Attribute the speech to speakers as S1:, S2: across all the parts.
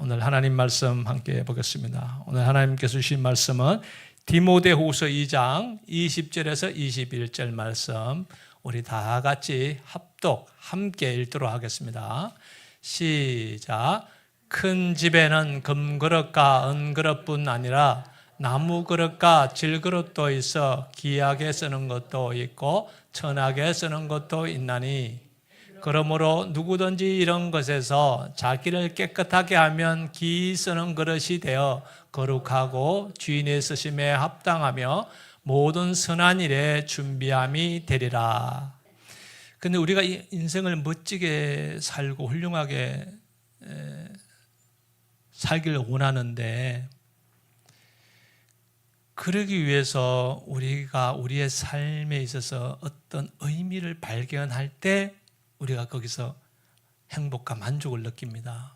S1: 오늘 하나님 말씀 함께 보겠습니다. 오늘 하나님께서 주신 말씀은 디모데후서 2장 20절에서 21절 말씀, 우리 다 같이 합독 함께 읽도록 하겠습니다. 시작. 큰 집에는 금그릇과 은그릇뿐 아니라 나무 그릇과 질그릇도 있어 귀하게 쓰는 것도 있고 천하게 쓰는 것도 있나니, 그러므로 누구든지 이런 것에서 자기를 깨끗하게 하면 기이 쓰는 그릇이 되어 거룩하고 주인의 쓰심에 합당하며 모든 선한 일에 준비함이 되리라. 근데 우리가 이 인생을 멋지게 살고 훌륭하게 살기를 원하는데, 그러기 위해서 우리가 우리의 삶에 있어서 어떤 의미를 발견할 때 우리가 거기서 행복과 만족을 느낍니다.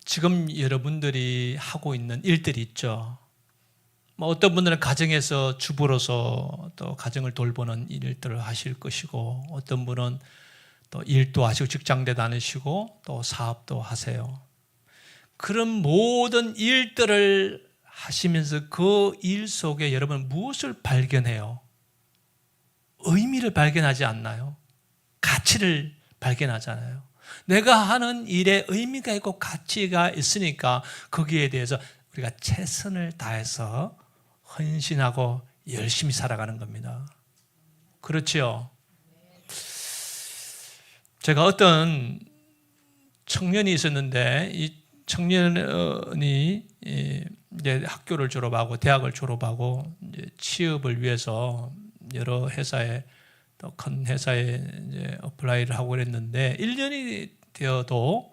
S1: 지금 여러분들이 하고 있는 일들이 있죠. 어떤 분들은 가정에서 주부로서 또 가정을 돌보는 일들을 하실 것이고, 어떤 분은 또 일도 하시고 직장도 다니시고 또 사업도 하세요. 그런 모든 일들을 하시면서 그 일 속에 여러분 무엇을 발견해요? 의미를 발견하지 않나요? 가치를 발견하잖아요. 내가 하는 일에 의미가 있고 가치가 있으니까 거기에 대해서 우리가 최선을 다해서 헌신하고 열심히 살아가는 겁니다. 그렇죠? 제가 어떤 청년이 있었는데, 이 청년이 이제 학교를 졸업하고 대학을 졸업하고 이제 취업을 위해서 여러 회사에, 또 큰 회사에 이제 어플라이를 하고 그랬는데 1년이 되어도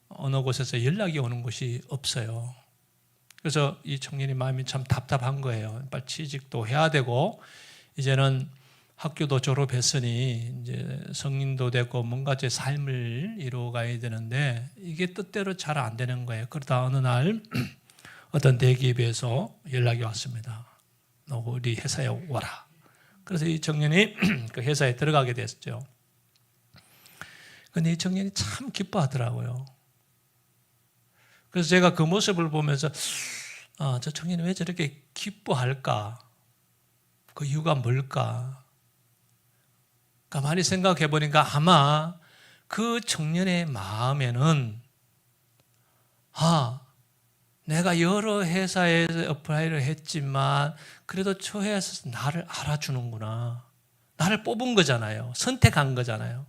S1: 어느 곳에서 연락이 오는 곳이 없어요. 그래서 이 청년이 마음이 참 답답한 거예요. 빨리 취직도 해야 되고 이제는 학교도 졸업했으니 이제 성인도 되고 뭔가 제 삶을 이루어가야 되는데 이게 뜻대로 잘 안 되는 거예요. 그러다 어느 날 어떤 대기업에서 연락이 왔습니다. 너 우리 회사에 와라. 그래서 이 청년이 그 회사에 들어가게 됐죠. 근데 이 청년이 참 기뻐하더라고요. 그래서 제가 그 모습을 보면서 저 청년이 왜 저렇게 기뻐할까? 그 이유가 뭘까? 가만히 생각해 보니까 아마 그 청년의 마음에는 내가 여러 회사에 어플라이를 했지만 그래도 저 회사에서 나를 알아주는구나. 나를 뽑은 거잖아요. 선택한 거잖아요.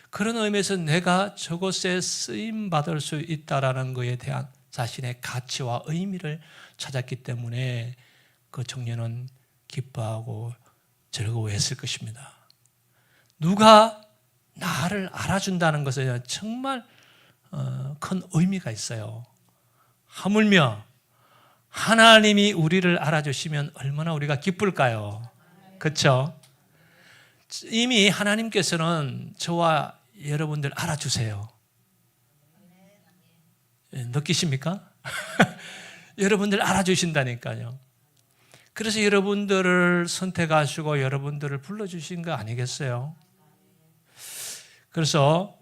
S1: 그런 의미에서 내가 저곳에 쓰임받을 수 있다는 것에 대한 자신의 가치와 의미를 찾았기 때문에 그 청년은 기뻐하고 즐거워했을 것입니다. 누가 나를 알아준다는 것에 정말 큰 의미가 있어요. 하물며 하나님이 우리를 알아주시면 얼마나 우리가 기쁠까요? 그렇죠? 이미 하나님께서는 저와 여러분들 알아주세요. 느끼십니까? 여러분들 알아주신다니까요. 그래서 여러분들을 선택하시고 여러분들을 불러주신 거 아니겠어요? 그래서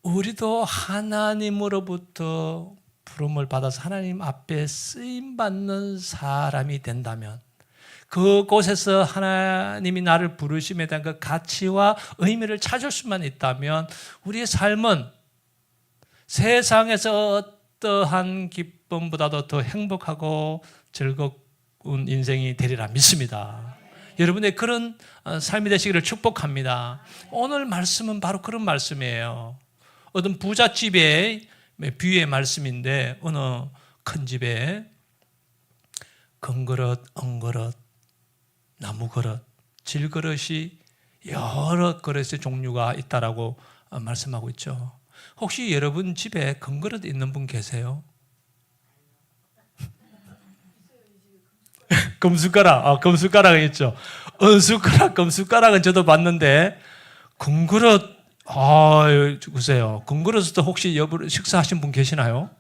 S1: 우리도 하나님으로부터 부름을 받아서 하나님 앞에 쓰임받는 사람이 된다면, 그곳에서 하나님이 나를 부르심에 대한 그 가치와 의미를 찾을 수만 있다면 우리의 삶은 세상에서 어떠한 기쁨보다도 더 행복하고 즐거운 인생이 되리라 믿습니다. 여러분의 그런 삶이 되시기를 축복합니다. 오늘 말씀은 바로 그런 말씀이에요. 어떤 부잣집의 비유의 말씀인데, 어느 큰 집에 금그릇, 은그릇, 나무그릇, 질그릇이 여러 그릇의 종류가 있다라고 말씀하고 있죠. 혹시 여러분 집에 금그릇 있는 분 계세요? 금숟가락, 금숟가락은 있죠. 은숟가락, 금숟가락은 저도 봤는데, 금그릇, 보세요. 금그릇도 혹시 식사하신 분 계시나요?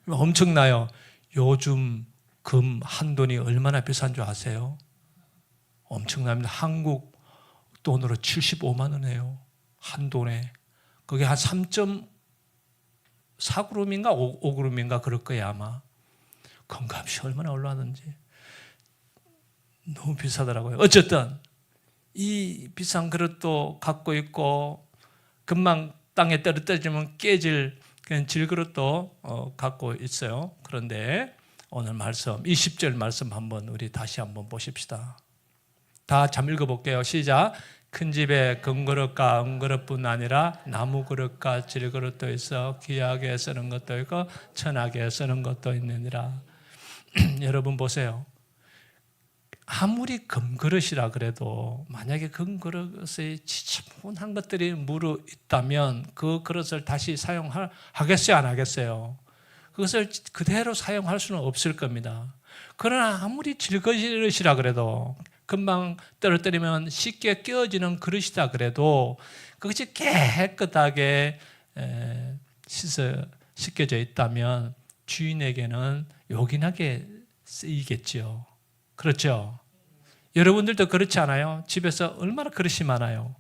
S1: 엄청나요. 요즘 금 한 돈이 얼마나 비싼 줄 아세요? 엄청납니다. 한국 돈으로 75만 원이에요. 한 돈에. 그게 한 3.4g인가 5g인가 그럴 거예요 아마. 금값이 얼마나 올라왔는지 너무 비싸더라고요. 어쨌든 이 비싼 그릇도 갖고 있고 금방 땅에 떨어지면 깨질 그런 질그릇도 갖고 있어요. 그런데 오늘 말씀 20절 말씀 우리 다시 한번 보십시다. 다 잠 읽어볼게요. 시작. 큰 집에 금그릇과 은그릇뿐 아니라 나무 그릇과 질그릇도 있어 귀하게 쓰는 것도 있고 천하게 쓰는 것도 있느니라. 여러분 보세요. 아무리 금그릇이라 그래도 만약에 금그릇에 지저분한 것들이 무르 있다면 그 그릇을 다시 사용하겠어요? 안 하겠어요? 그것을 그대로 사용할 수는 없을 겁니다. 그러나 아무리 질그릇이라 그래도 금방 떨어뜨리면 쉽게 깨어지는 그릇이다 그래도 그것이 깨끗하게 씻겨져 있다면 주인에게는 요긴하게 쓰이겠죠. 그렇죠? 여러분들도 그렇지 않아요? 집에서 얼마나 그릇이 많아요?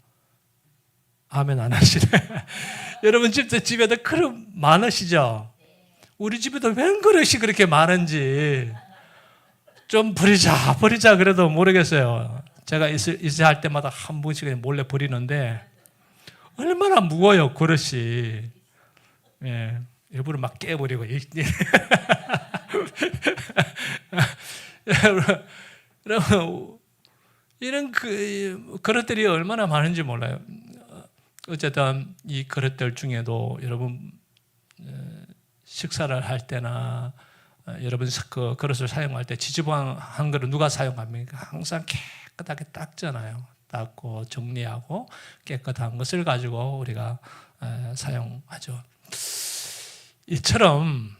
S1: 아멘 안 하시네. 여러분 집에도 그릇 많으시죠? 우리 집에도 웬 그릇이 그렇게 많은지 좀 버리자 그래도 모르겠어요. 제가 있어야 할 때마다 한 번씩 몰래 버리는데 얼마나 무거워요 그릇이. 예, 일부러 막 깨버리고. 여러분 이런 그릇들이 얼마나 많은지 몰라요. 어쨌든 이 그릇들 중에도 여러분 식사를 할 때나 여러분 그 그릇을 사용할 때 지저분한 그릇 누가 사용합니까? 항상 깨끗하게 닦잖아요. 닦고 정리하고 깨끗한 것을 가지고 우리가 사용하죠. 이처럼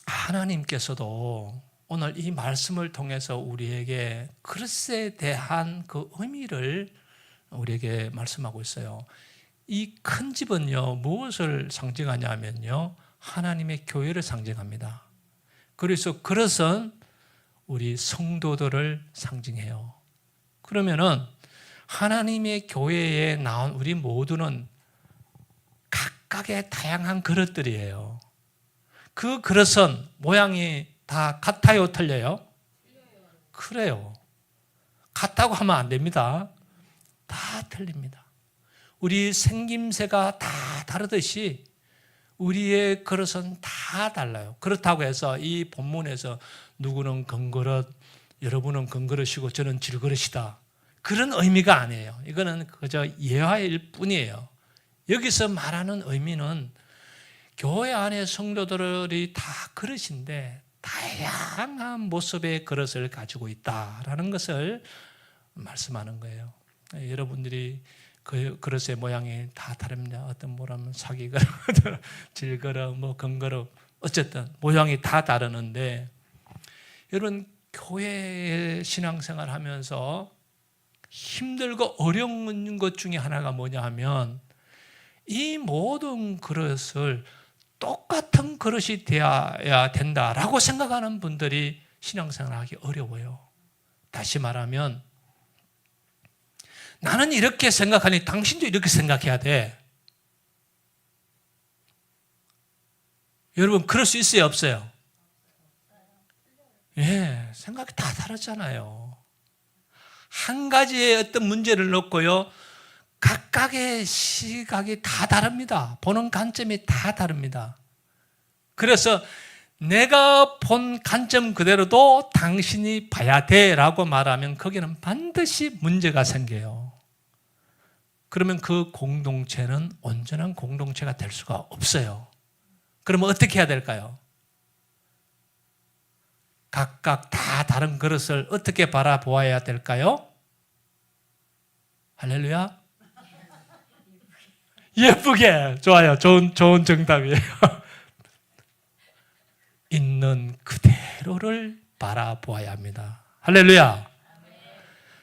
S1: 하나님께서도 오늘 이 말씀을 통해서 우리에게 그릇에 대한 그 의미를 우리에게 말씀하고 있어요. 이 큰 집은요, 무엇을 상징하냐면요, 하나님의 교회를 상징합니다. 그래서 그릇은 우리 성도들을 상징해요. 그러면은 하나님의 교회에 나온 우리 모두는 각각의 다양한 그릇들이에요. 그 그릇은 모양이 다 같아요, 틀려요? 그래요. 같다고 하면 안 됩니다. 다 틀립니다. 우리 생김새가 다 다르듯이 우리의 그릇은 다 달라요. 그렇다고 해서 이 본문에서 누구는 금그릇, 여러분은 금그릇이고 저는 질그릇이다, 그런 의미가 아니에요. 이거는 그저 예화일 뿐이에요. 여기서 말하는 의미는 교회 안에 성도들이 다 그릇인데 다양한 모습의 그릇을 가지고 있다라는 것을 말씀하는 거예요. 여러분들이 그 그릇의 모양이 다 다릅니다. 어떤 뭐라면 사기 그릇, 질그릇, 뭐 금그릇, 어쨌든 모양이 다 다르는데, 여러분 교회 신앙생활 하면서 힘들고 어려운 것 중에 하나가 뭐냐 하면 이 모든 그릇을 똑같은 그릇이 되어야 된다라고 생각하는 분들이 신앙생활하기 어려워요. 다시 말하면 나는 이렇게 생각하니 당신도 이렇게 생각해야 돼. 여러분 그럴 수 있어요, 없어요? 예, 생각이 다 다르잖아요. 한 가지의 어떤 문제를 놓고요, 각각의 시각이 다 다릅니다. 보는 관점이 다 다릅니다. 그래서 내가 본 관점 그대로도 당신이 봐야 돼라고 말하면 거기는 반드시 문제가 생겨요. 그러면 그 공동체는 온전한 공동체가 될 수가 없어요. 그러면 어떻게 해야 될까요? 각각 다 다른 그릇을 어떻게 바라보아야 될까요? 할렐루야. 예쁘게. 좋아요. 좋은 정답이에요. 있는 그대로를 바라보아야 합니다. 할렐루야.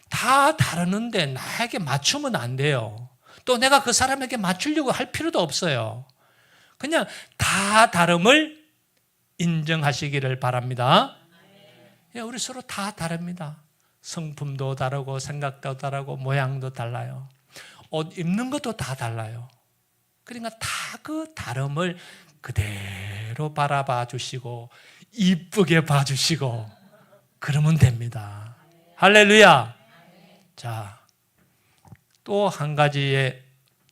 S1: 다 다르는데 나에게 맞추면 안 돼요. 또 내가 그 사람에게 맞추려고 할 필요도 없어요. 그냥 다 다름을 인정하시기를 바랍니다. 우리 서로 다 다릅니다. 성품도 다르고 생각도 다르고 모양도 달라요. 옷 입는 것도 다 달라요. 그러니까 다 그 다름을 그대로 바라봐 주시고 이쁘게 봐주시고 그러면 됩니다. 할렐루야. 자, 또 한 가지의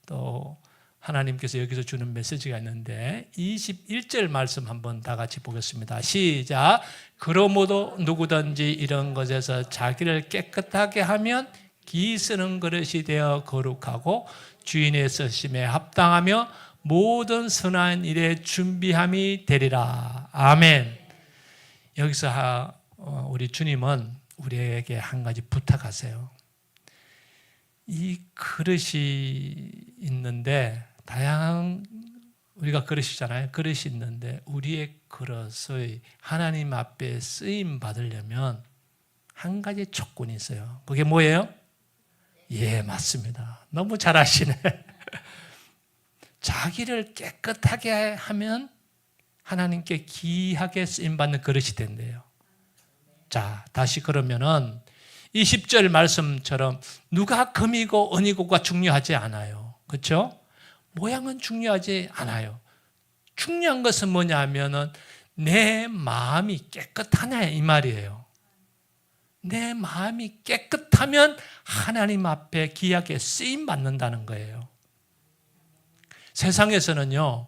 S1: 또 하나님께서 여기서 주는 메시지가 있는데 21절 말씀 한번 다 같이 보겠습니다. 시작. 그러므로 누구든지 이런 것에서 자기를 깨끗하게 하면 기 쓰는 그릇이 되어 거룩하고 주인의 쓰심에 합당하며 모든 선한 일에 준비함이 되리라. 아멘. 여기서 우리 주님은 우리에게 한 가지 부탁하세요. 이 그릇이 있는데 다양한 우리가 그릇이잖아요. 그릇이 있는데 우리의 그릇의 하나님 앞에 쓰임 받으려면 한 가지 조건이 있어요. 그게 뭐예요? 예, 맞습니다. 너무 잘 아시네. 자기를 깨끗하게 하면 하나님께 귀하게 쓰임받는 그릇이 된대요. 자, 다시 그러면은 20절 말씀처럼 누가 금이고 은이고가 중요하지 않아요. 그렇죠? 모양은 중요하지 않아요. 중요한 것은 뭐냐 하면은 내 마음이 깨끗하냐 이 말이에요. 내 마음이 깨끗하면 하나님 앞에 귀하게 쓰임 받는다는 거예요. 세상에서는요,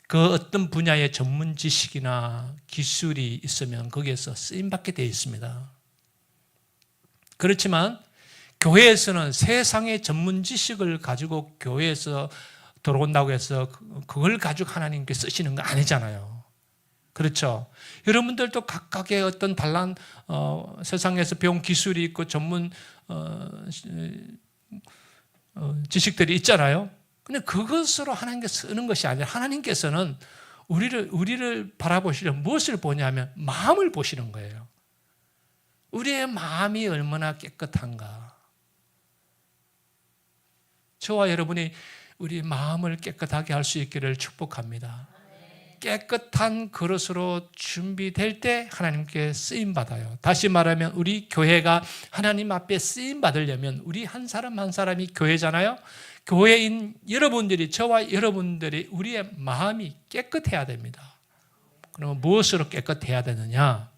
S1: 그 어떤 분야의 전문 지식이나 기술이 있으면 거기에서 쓰임 받게 되어 있습니다. 그렇지만 교회에서는 세상의 전문 지식을 가지고 교회에서 들어온다고 해서 그걸 가지고 하나님께 쓰시는 거 아니잖아요. 그렇죠? 여러분들도 각각의 어떤 달란 세상에서 배운 기술이 있고 전문 지식들이 있잖아요. 근데 그것으로 하나님께 쓰는 것이 아니라 하나님께서는 우리를 바라보시려면 무엇을 보냐면 마음을 보시는 거예요. 우리의 마음이 얼마나 깨끗한가. 저와 여러분이 우리 마음을 깨끗하게 할 수 있기를 축복합니다. 깨끗한 그릇으로 준비될 때 하나님께 쓰임받아요. 다시 말하면 우리 교회가 하나님 앞에 쓰임받으려면 우리 한 사람 한 사람이 교회잖아요. 교회인 여러분들이, 저와 여러분들이 우리의 마음이 깨끗해야 됩니다. 그러면 무엇으로 깨끗해야 되느냐?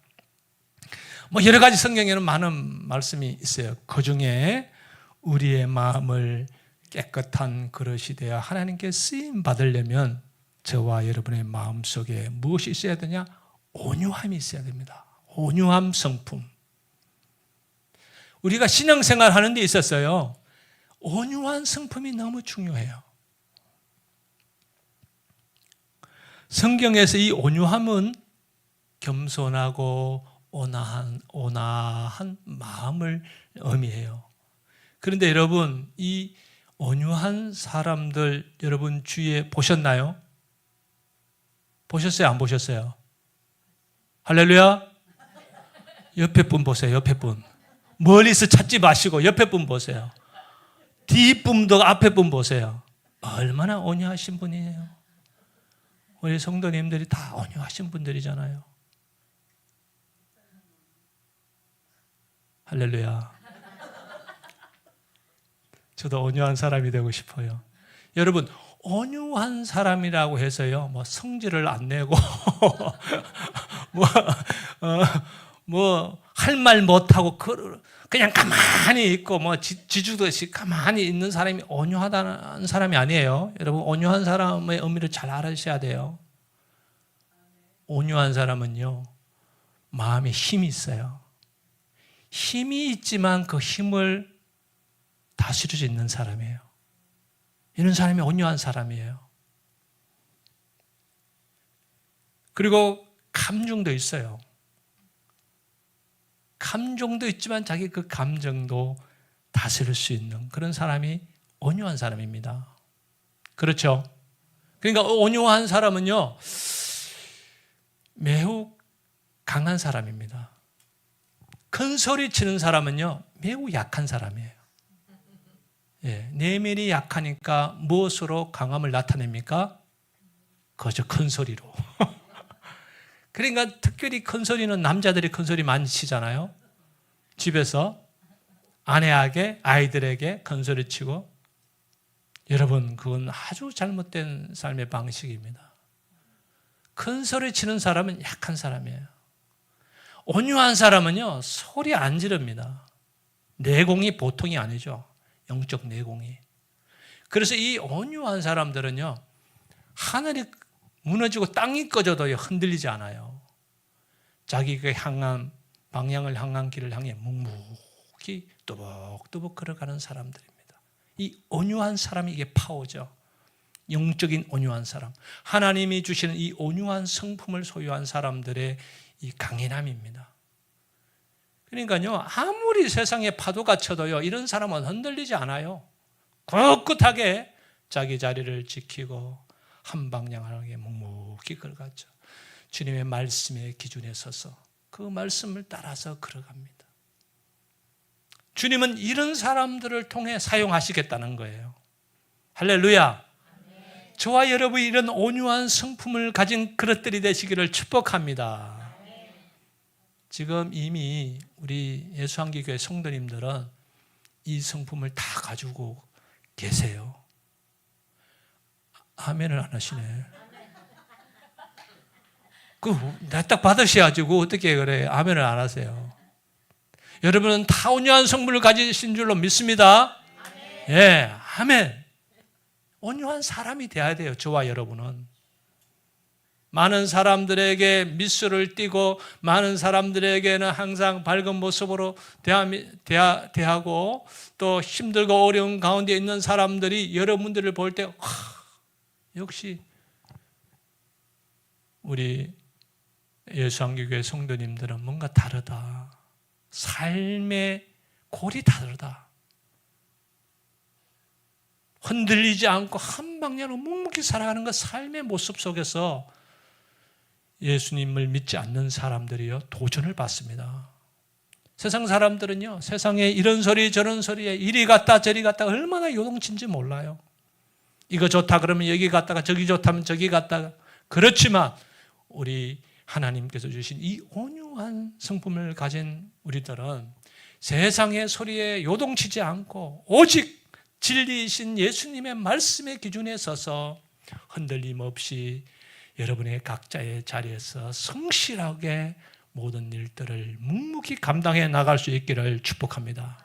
S1: 여러 가지 성경에는 많은 말씀이 있어요. 그 중에 우리의 마음을 깨끗한 그릇이 되어 하나님께 쓰임 받으려면 저와 여러분의 마음속에 무엇이 있어야 되냐? 온유함이 있어야 됩니다. 온유함 성품. 우리가 신앙생활 하는 데 있었어요. 온유한 성품이 너무 중요해요. 성경에서 이 온유함은 겸손하고 온화한 마음을 의미해요. 그런데 여러분, 이 온유한 사람들 여러분 주위에 보셨나요? 보셨어요? 안 보셨어요? 할렐루야? 옆에 분 보세요. 옆에 분. 멀리서 찾지 마시고 옆에 분 보세요. 뒷분도 앞에 분 보세요. 얼마나 온유하신 분이에요. 우리 성도님들이 다 온유하신 분들이잖아요. 할렐루야. 저도 온유한 사람이 되고 싶어요. 여러분, 온유한 사람이라고 해서요, 성질을 안 내고, 할 말 못하고, 그냥 가만히 있고, 지주듯이 가만히 있는 사람이 온유하다는 사람이 아니에요. 여러분, 온유한 사람의 의미를 잘 알으셔야 돼요. 온유한 사람은요, 마음에 힘이 있어요. 힘이 있지만 그 힘을 다스릴 수 있는 사람이에요. 이런 사람이 온유한 사람이에요. 그리고 감정도 있어요. 감정도 있지만 자기 그 감정도 다스릴 수 있는 그런 사람이 온유한 사람입니다. 그렇죠? 그러니까 온유한 사람은요, 매우 강한 사람입니다. 큰 소리 치는 사람은요, 매우 약한 사람이에요. 예, 내면이 약하니까 무엇으로 강함을 나타냅니까? 그저 큰 소리로. 그러니까 특별히 큰 소리는 남자들이 큰 소리 많이 치잖아요. 집에서 아내에게, 아이들에게 큰 소리 치고. 여러분, 그건 아주 잘못된 삶의 방식입니다. 큰 소리 치는 사람은 약한 사람이에요. 온유한 사람은요, 소리 안 지릅니다. 내공이 보통이 아니죠. 영적 내공이. 그래서 이 온유한 사람들은요, 하늘이 무너지고 땅이 꺼져도 흔들리지 않아요. 자기가 향한 방향을 향한 길을 향해 묵묵히 또박또박 걸어가는 사람들입니다. 이 온유한 사람이 이게 파워죠. 영적인 온유한 사람. 하나님이 주시는 이 온유한 성품을 소유한 사람들의 이 강인함입니다. 그러니까요, 아무리 세상에 파도가 쳐도요, 이런 사람은 흔들리지 않아요. 꿋꿋하게 자기 자리를 지키고 한 방향하게 묵묵히 걸어가죠. 주님의 말씀의 기준에 서서 그 말씀을 따라서 걸어갑니다. 주님은 이런 사람들을 통해 사용하시겠다는 거예요. 할렐루야. 저와 여러분이 이런 온유한 성품을 가진 그릇들이 되시기를 축복합니다. 지금 이미 우리 예수한기교회 성도님들은 이 성품을 다 가지고 계세요. 아멘을 안 하시네. 나 딱 받으셔야지 어떻게 그래 아멘을 안 하세요. 여러분은 다 온유한 성품을 가지신 줄로 믿습니다. 예, 아멘. 온유한 사람이 돼야 돼요. 저와 여러분은. 많은 사람들에게 미소를 띠고 많은 사람들에게는 항상 밝은 모습으로 대하고 또 힘들고 어려운 가운데 있는 사람들이 여러분들을 볼 때 역시 우리 예수한기교회 성도님들은 뭔가 다르다. 삶의 골이 다르다. 흔들리지 않고 한 방향으로 묵묵히 살아가는 그 삶의 모습 속에서 예수님을 믿지 않는 사람들이요, 도전을 받습니다. 세상 사람들은요, 세상에 이런 소리 저런 소리에 이리 갔다 저리 갔다 얼마나 요동친지 몰라요. 이거 좋다 그러면 여기 갔다가 저기 좋다면 저기 갔다가. 그렇지만 우리 하나님께서 주신 이 온유한 성품을 가진 우리들은 세상의 소리에 요동치지 않고 오직 진리이신 예수님의 말씀의 기준에 서서 흔들림 없이 여러분의 각자의 자리에서 성실하게 모든 일들을 묵묵히 감당해 나갈 수 있기를 축복합니다.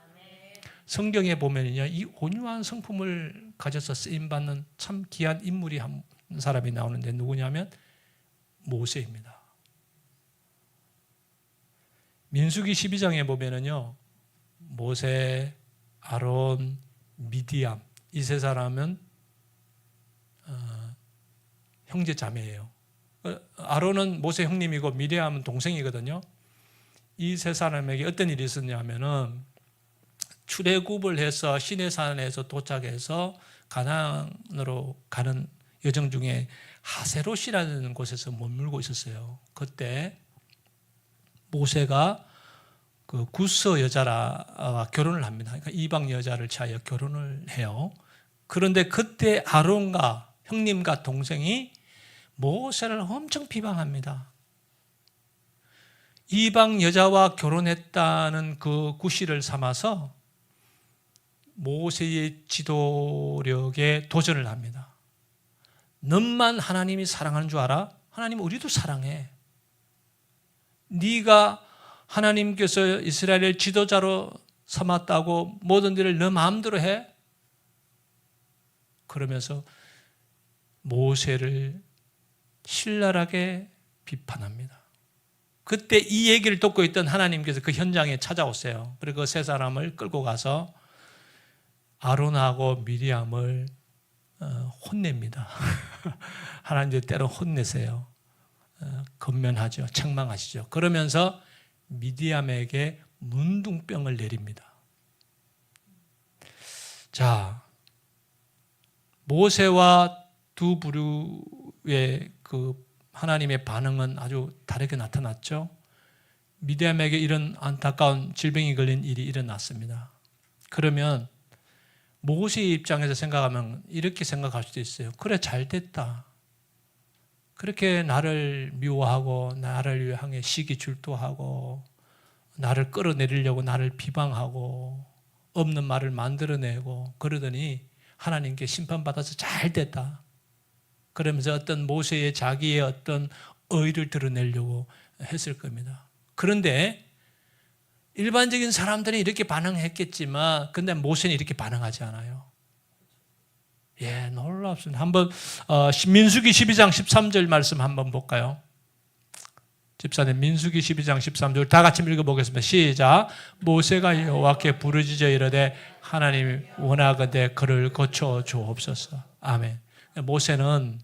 S1: 성경에 보면요, 이 온유한 성품을 가져서 쓰임받는 참 귀한 인물이 한 사람이 나오는데 누구냐면 모세입니다. 민수기 12장에 보면은요, 모세, 아론, 미디암 이 세 사람은 형제 자매예요. 아론은 모세 형님이고 미디암은 동생이거든요. 이 세 사람에게 어떤 일이 있었냐면은 출애굽을 해서 시내산에서 도착해서 가나안으로 가는 여정 중에 하세롯이라는 곳에서 머물고 있었어요. 그때 모세가 그 구스 여자와 결혼을 합니다. 그러니까 이방 여자를 취하여 결혼을 해요. 그런데 그때 아론과 형님과 동생이 모세를 엄청 비방합니다. 이방 여자와 결혼했다는 그 구실을 삼아서 모세의 지도력에 도전을 합니다. 너만 하나님이 사랑하는 줄 알아? 하나님 우리도 사랑해. 네가 하나님께서 이스라엘을 지도자로 삼았다고 모든 일을 너 마음대로 해? 그러면서 모세를 신랄하게 비판합니다. 그때 이 얘기를 듣고 있던 하나님께서 그 현장에 찾아오세요. 그리고 그 세 사람을 끌고 가서 아론하고 미리암을 혼냅니다. 하나님들 때로 혼내세요. 건면하죠. 책망하시죠. 그러면서 미디암에게 문둥병을 내립니다. 자, 모세와 두 부류의 그 하나님의 반응은 아주 다르게 나타났죠. 미디암에게 이런 안타까운 질병이 걸린 일이 일어났습니다. 그러면 모세의 입장에서 생각하면 이렇게 생각할 수도 있어요. 그래, 잘 됐다. 그렇게 나를 미워하고 나를 향해 시기 질투하고 나를 끌어내리려고 나를 비방하고 없는 말을 만들어내고 그러더니 하나님께 심판받아서 잘 됐다. 그러면서 어떤 모세의 자기의 어떤 의를 드러내려고 했을 겁니다. 그런데 일반적인 사람들이 이렇게 반응했겠지만 근데 모세는 이렇게 반응하지 않아요. 예, 놀랍습니다. 한번 민수기 12장 13절 말씀 한번 볼까요? 집사님, 민수기 12장 13절 다 같이 읽어보겠습니다. 시작. 모세가 여호와께 부르짖어 이르되 하나님이 원하건대 그를 고쳐 주옵소서. 아멘. 모세는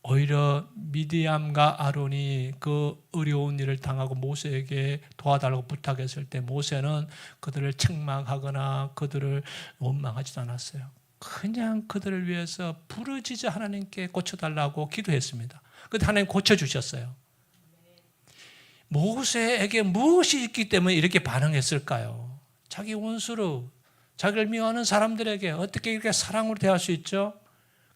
S1: 오히려 미디암과 아론이 그 어려운 일을 당하고 모세에게 도와달라고 부탁했을 때 모세는 그들을 책망하거나 그들을 원망하지도 않았어요. 그냥 그들을 위해서 부르짖어 하나님께 고쳐달라고 기도했습니다. 그런데 하나님 고쳐주셨어요. 모세에게 무엇이 있기 때문에 이렇게 반응했을까요? 자기 원수로 자기를 미워하는 사람들에게 어떻게 이렇게 사랑으로 대할 수 있죠?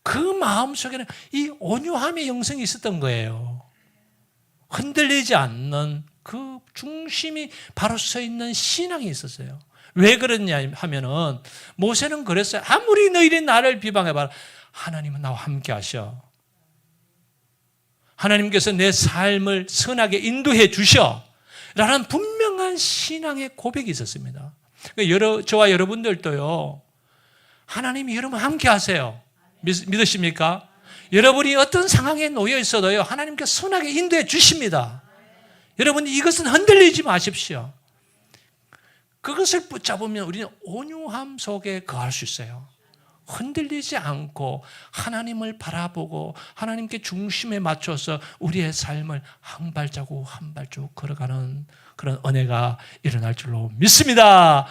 S1: 그 마음속에는 이 온유함의 영성이 있었던 거예요. 흔들리지 않는 그 중심이 바로 서 있는 신앙이 있었어요. 왜 그러냐 하면은 모세는 그랬어요. 아무리 너희들이 나를 비방해봐라. 하나님은 나와 함께 하셔. 하나님께서 내 삶을 선하게 인도해 주셔. 라는 분명한 신앙의 고백이 있었습니다. 저와 여러분들도요. 하나님이 여러분 함께 하세요. 믿으십니까? 여러분이 어떤 상황에 놓여 있어도요. 하나님께서 선하게 인도해 주십니다. 여러분 이것은 흔들리지 마십시오. 그것을 붙잡으면 우리는 온유함 속에 거할 수 있어요. 흔들리지 않고 하나님을 바라보고 하나님께 중심에 맞춰서 우리의 삶을 한 발자국 한 발자국 걸어가는 그런 은혜가 일어날 줄로 믿습니다.